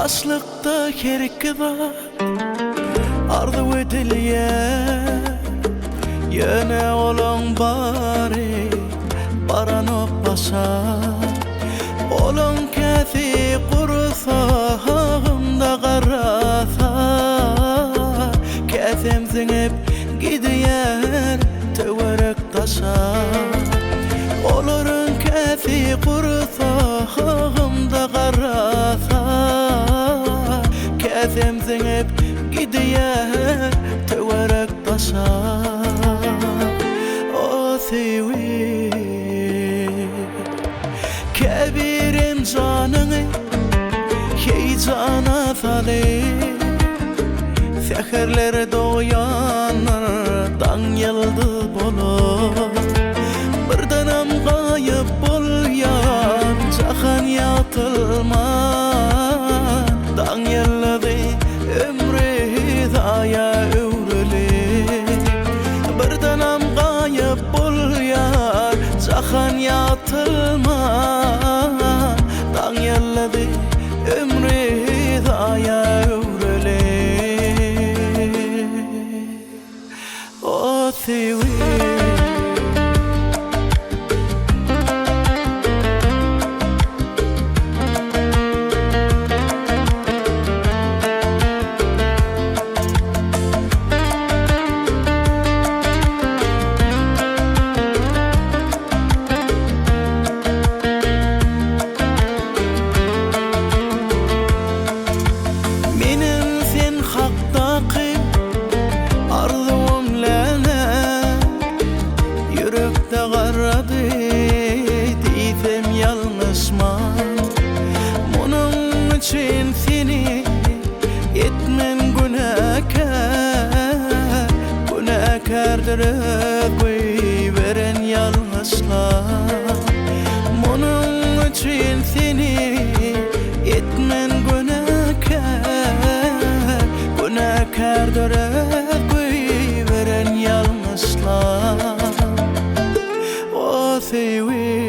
aslıkta kerkida ardı ödilye yine olan bari baranıp basa olan kefi kursağımda qarasa kefim zinip gidiyer töverek tasa olurun kefi kursağımda qarasa kefim zinip gidiyer töverek tasa o sevi kebirim canını heyecana sali seherler doğuyanır dan yıldız bulur birdanam gayip bulyan cahan yatılman dan yıldızı ömrü daya övrülü birdanam gayip bulyan cahan yatılman dan yıldızı ömrü daya övrülü o sevi Diydim yalnızman bunun için seni etmen günahkardır koyveren yalnızlar bunun için seni etmen günahkardır koyveren yalnızlar o sevi